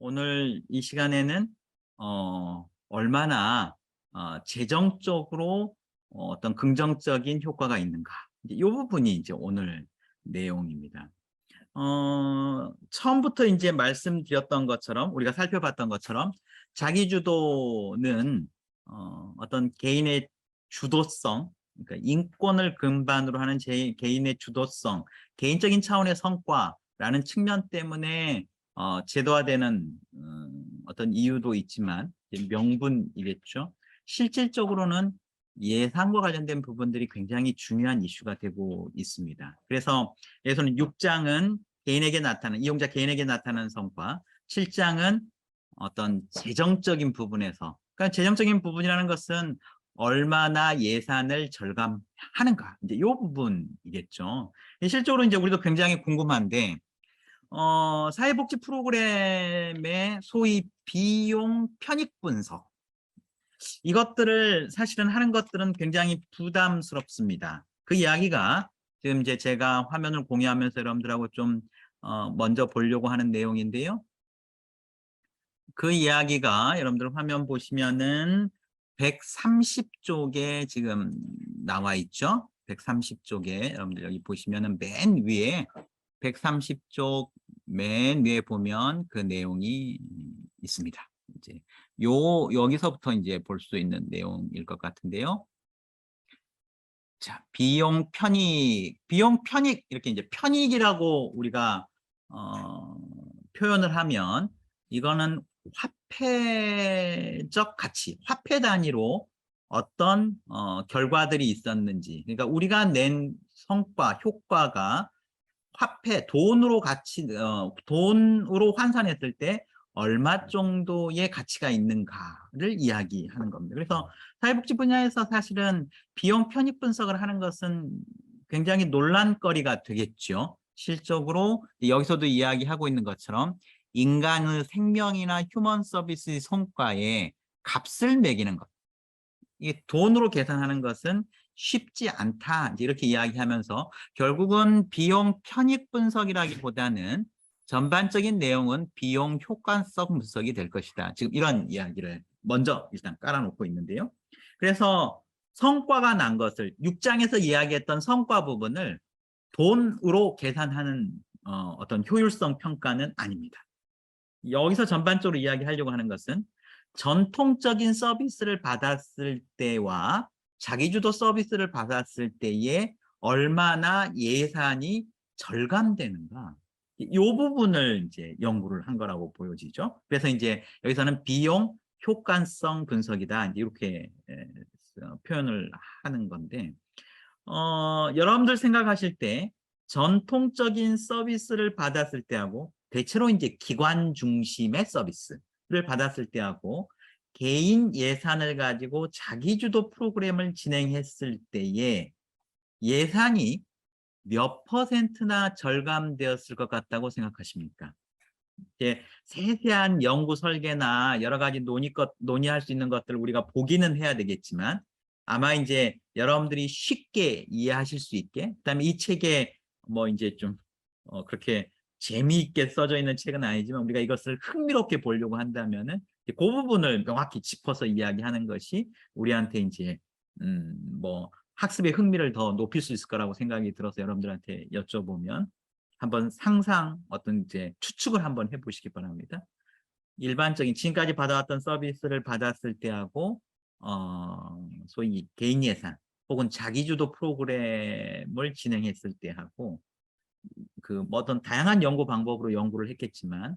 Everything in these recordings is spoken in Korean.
오늘 이 시간에는 얼마나 재정적으로 어떤 긍정적인 효과가 있는가. 이제 이 부분이 이제 오늘 내용입니다. 처음부터 이제 말씀드렸던 것처럼 우리가 살펴봤던 것처럼 자기주도는 어떤 개인의 주도성, 그러니까 인권을 근반으로 하는 개인의 주도성, 개인적인 차원의 성과라는 측면 때문에 제도화되는 어떤 이유도 있지만 이제 명분이겠죠. 실질적으로는 예산과 관련된 부분들이 굉장히 중요한 이슈가 되고 있습니다. 그래서 여기서는 6장은 개인에게 나타나는 이용자 개인에게 나타나는 성과, 7장은 어떤 재정적인 부분에서, 그러니까 재정적인 부분이라는 것은 얼마나 예산을 절감하는가, 이제 이 부분이겠죠. 실제로 이제 우리도 굉장히 궁금한데 사회복지 프로그램의 소위 비용 편익 분석, 이것들을 사실은 하는 것들은 굉장히 부담스럽습니다. 그 이야기가 지금 이제 제가 화면을 공유하면서 여러분들하고 좀 먼저 보려고 하는 내용인데요. 그 이야기가 여러분들 화면 보시면은 130쪽에 지금 나와 있죠. 130쪽에 여러분들 여기 보시면은 맨 위에 130쪽 맨 위에 보면 그 내용이 있습니다. 이제 여기서부터 이제 볼 수 있는 내용일 것 같은데요. 자, 비용 편익 이렇게 이제 편익이라고 우리가 표현을 하면 이거는 화폐적 가치, 화폐 단위로 어떤 결과들이 있었는지, 그러니까 우리가 낸 성과, 효과가 화폐, 돈으로 환산했을 때 얼마 정도의 가치가 있는가를 이야기하는 겁니다. 그래서 사회복지 분야에서 사실은 비용 편익 분석을 하는 것은 굉장히 논란거리가 되겠죠. 실적으로 여기서도 이야기하고 있는 것처럼 인간의 생명이나 휴먼 서비스 성과에 값을 매기는 것. 이게 돈으로 계산하는 것은 쉽지 않다. 이렇게 이야기하면서 결국은 비용 편익 분석이라기보다는 전반적인 내용은 비용 효과성 분석이 될 것이다. 지금 이런 이야기를 먼저 일단 깔아놓고 있는데요. 그래서 성과가 난 것을 6장에서 이야기했던 성과 부분을 돈으로 계산하는 어떤 효율성 평가는 아닙니다. 여기서 전반적으로 이야기하려고 하는 것은 전통적인 서비스를 받았을 때와 자기주도 서비스를 받았을 때에 얼마나 예산이 절감되는가, 이 부분을 이제 연구를 한 거라고 보여지죠. 그래서 이제 여기서는 비용 효과성 분석이다, 이렇게 표현을 하는 건데, 여러분들 생각하실 때 전통적인 서비스를 받았을 때하고, 대체로 이제 기관 중심의 서비스를 받았을 때하고 개인 예산을 가지고 자기주도 프로그램을 진행했을 때에 예산이 몇 퍼센트나 절감되었을 것 같다고 생각하십니까? 이제 세세한 연구 설계나 여러 가지 논의할 수 있는 것들을 우리가 보기는 해야 되겠지만, 아마 이제 여러분들이 쉽게 이해하실 수 있게, 그다음에 이 책에 뭐 이제 좀 그렇게 재미있게 써져 있는 책은 아니지만 우리가 이것을 흥미롭게 보려고 한다면은 그 부분을 명확히 짚어서 이야기하는 것이 우리한테 이제 뭐 학습의 흥미를 더 높일 수 있을 거라고 생각이 들어서 여러분들한테 여쭤보면, 한번 어떤 이제 추측을 한번 해보시기 바랍니다. 일반적인 지금까지 받아왔던 서비스를 받았을 때하고 소위 개인 예산 혹은 자기주도 프로그램을 진행했을 때하고, 뭐 어떤 다양한 연구 방법으로 연구를 했겠지만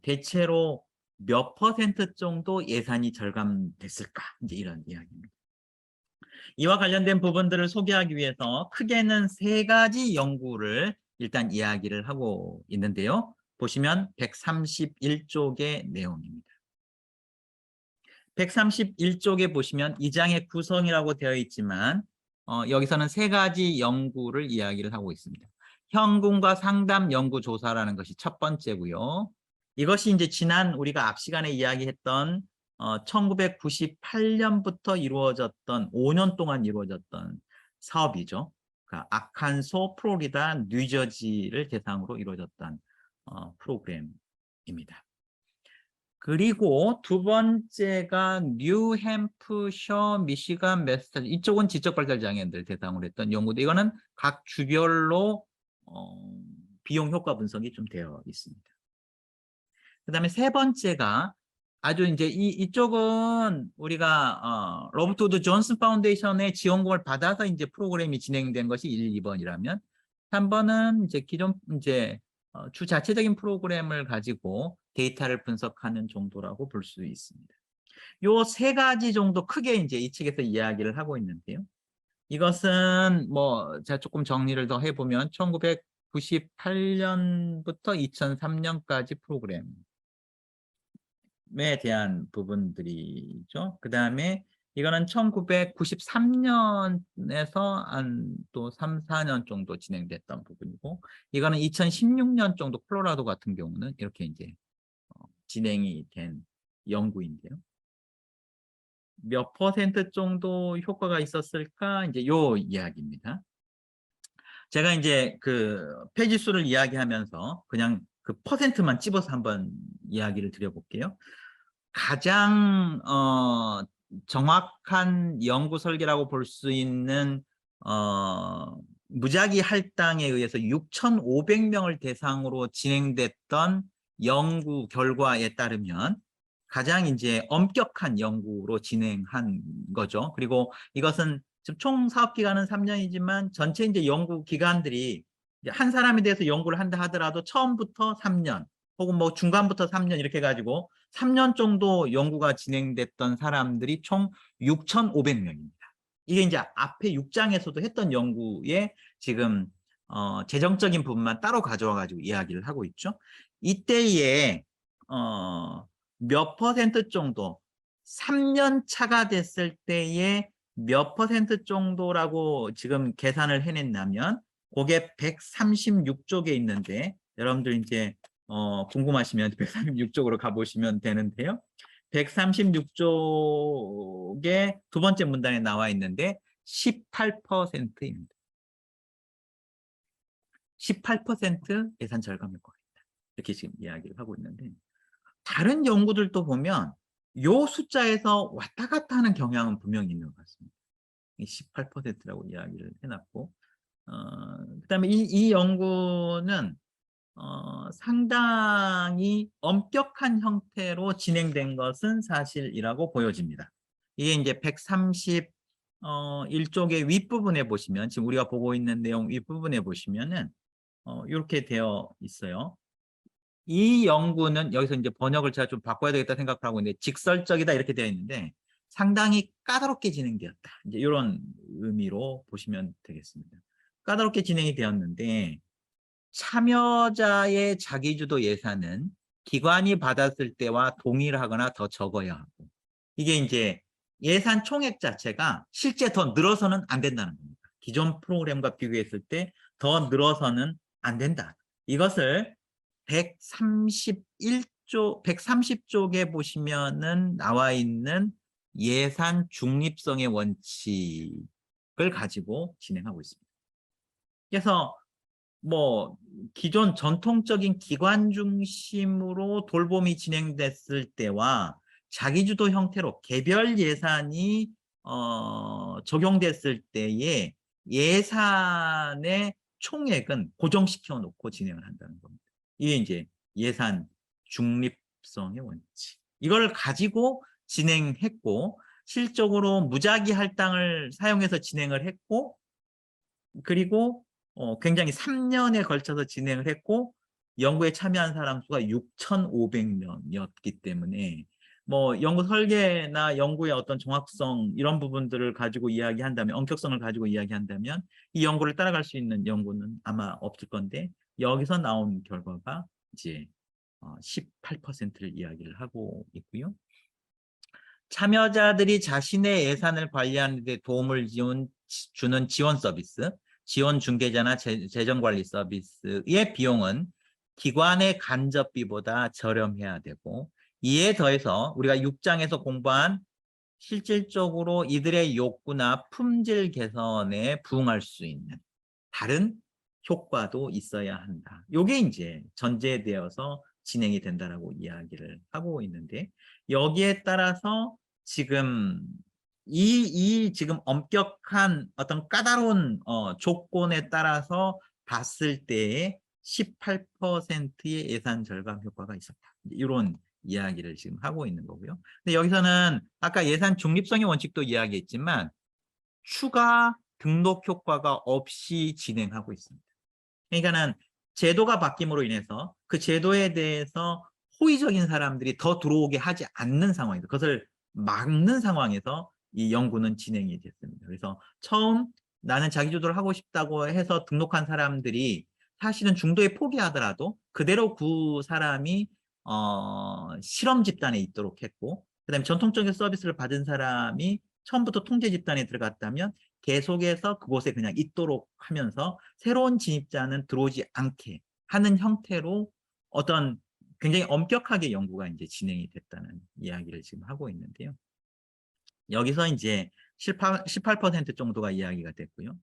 대체로 몇 퍼센트 정도 예산이 절감됐을까, 이제 이런 이야기입니다. 이와 관련된 부분들을 소개하기 위해서 크게는 세 가지 연구를 일단 이야기를 하고 있는데요. 보시면 131쪽의 내용입니다. 131쪽에 보시면 이 장의 구성이라고 되어 있지만 여기서는 세 가지 연구를 이야기를 하고 있습니다. 현금과 상담 연구조사라는 것이 첫 번째고요. 이것이 이제 지난 우리가 앞 시간에 이야기했던 1998년부터 이루어졌던 5년 동안 이루어졌던 사업이죠. 그러니까 아칸소, 플로리다, 뉴저지를 대상으로 이루어졌던 프로그램입니다. 그리고 두 번째가 뉴햄프셔, 미시간, 매사추세츠. 이쪽은 지적발달 장애인들 대상으로 했던 연구도 이거는 각 주별로 비용 효과 분석이 좀 되어 있습니다. 그다음에 세 번째가 아주 이제 이쪽은 우리가 로버트 우드 존슨 파운데이션의 지원금을 받아서 이제 프로그램이 진행된 것이 1, 2번이라면 3번은 이제 기존 이제 주 자체적인 프로그램을 가지고 데이터를 분석하는 정도라고 볼 수 있습니다. 요 세 가지 정도 크게 이제 이 측에서 이야기를 하고 있는데요. 이것은 뭐 제가 조금 정리를 더 해보면 1998년부터 2003년까지 프로그램 에 대한 부분들이죠. 그 다음에 이거는 1993년에서 한 또 3, 4년 정도 진행됐던 부분이고, 이거는 2016년 정도 콜로라도 같은 경우는 이렇게 이제 진행이 된 연구인데요. 몇 퍼센트 정도 효과가 있었을까? 이제 요 이야기입니다. 제가 이제 그 페이지 수를 이야기하면서 그냥 그 퍼센트만 찝어서 한번 이야기를 드려볼게요. 가장 정확한 연구 설계라고 볼 수 있는 무작위 할당에 의해서 6,500명을 대상으로 진행됐던 연구 결과에 따르면 가장 이제 엄격한 연구로 진행한 거죠. 그리고 이것은 지금 총 사업 기간은 3년이지만 전체 이제 연구 기간들이 한 사람에 대해서 연구를 한다 하더라도 처음부터 3년 혹은 뭐 중간부터 3년 이렇게 해가지고 3년 정도 연구가 진행됐던 사람들이 총 6,500명입니다. 이게 이제 앞에 6장에서도 했던 연구에 지금 재정적인 부분만 따로 가져와 가지고 이야기를 하고 있죠. 이때에 몇 퍼센트 정도 3년 차가 됐을 때에 몇 퍼센트 정도라고 지금 계산을 해냈냐면 그게 136쪽에 있는데 여러분들 이제 궁금하시면 136쪽으로 가보시면 되는데요. 136쪽에 두 번째 문단에 나와 있는데 18%입니다. 18% 예산 절감 효과가 있다. 이렇게 지금 이야기를 하고 있는데 다른 연구들도 보면 요 숫자에서 왔다 갔다 하는 경향은 분명히 있는 것 같습니다. 18%라고 이야기를 해놨고 그다음에 이 연구는 상당히 엄격한 형태로 진행된 것은 사실이라고 보여집니다. 이게 이제 131쪽의 윗부분에 보시면 지금 우리가 보고 있는 내용 윗부분에 보시면은 이렇게 되어 있어요. 이 연구는 여기서 이제 번역을 제가 좀 바꿔야 되겠다 생각하고 있는데 직설적이다 이렇게 되어 있는데 상당히 까다롭게 진행되었다. 이제 이런 의미로 보시면 되겠습니다. 까다롭게 진행이 되었는데 참여자의 자기주도 예산은 기관이 받았을 때와 동일하거나 더 적어야 하고 이게 이제 예산 총액 자체가 실제 더 늘어서는 안 된다는 겁니다. 기존 프로그램과 비교했을 때 더 늘어서는 안 된다. 이것을 130쪽에 보시면은 나와 있는 예산 중립성의 원칙을 가지고 진행하고 있습니다. 그래서 뭐 기존 전통적인 기관 중심으로 돌봄이 진행됐을 때와 자기주도 형태로 개별 예산이 적용됐을 때의 예산의 총액은 고정시켜 놓고 진행을 한다는 겁니다. 이게 이제 예산 중립성의 원칙. 이걸 가지고 진행했고 실적으로 무작위 할당을 사용해서 진행을 했고 그리고 굉장히 3년에 걸쳐서 진행을 했고 연구에 참여한 사람 수가 6,500명이었기 때문에 뭐 연구 설계나 연구의 어떤 정확성 이런 부분들을 가지고 이야기한다면 엄격성을 가지고 이야기한다면 이 연구를 따라갈 수 있는 연구는 아마 없을 건데 여기서 나온 결과가 이제 18%를 이야기를 하고 있고요. 참여자들이 자신의 예산을 관리하는 데 도움을 주는 지원 서비스, 지원 중개자나 재정관리 서비스의 비용은 기관의 간접비보다 저렴해야 되고 이에 더해서 우리가 6장에서 공부한 실질적으로 이들의 욕구나 품질 개선에 부응할 수 있는 다른 효과도 있어야 한다. 이게 이제 전제되어서 진행이 된다라고 이야기를 하고 있는데, 여기에 따라서 지금 이 지금 엄격한 어떤 까다로운 조건에 따라서 봤을 때에 18%의 예산 절감 효과가 있었다. 이런 이야기를 지금 하고 있는 거고요. 근데 여기서는 아까 예산 중립성의 원칙도 이야기했지만 추가 등록 효과가 없이 진행하고 있습니다. 그러니까는 제도가 바뀜으로 인해서 그 제도에 대해서 호의적인 사람들이 더 들어오게 하지 않는 상황에서, 그것을 막는 상황에서 이 연구는 진행이 됐습니다. 그래서 처음 나는 자기주도를 하고 싶다고 해서 등록한 사람들이 사실은 중도에 포기하더라도 그대로 그 사람이 실험 집단에 있도록 했고, 그다음에 전통적인 서비스를 받은 사람이 처음부터 통제 집단에 들어갔다면 계속해서 그곳에 그냥 있도록 하면서 새로운 진입자는 들어오지 않게 하는 형태로 어떤 굉장히 엄격하게 연구가 이제 진행이 됐다는 이야기를 지금 하고 있는데요. 여기서 이제 18% 정도가 이야기가 됐고요.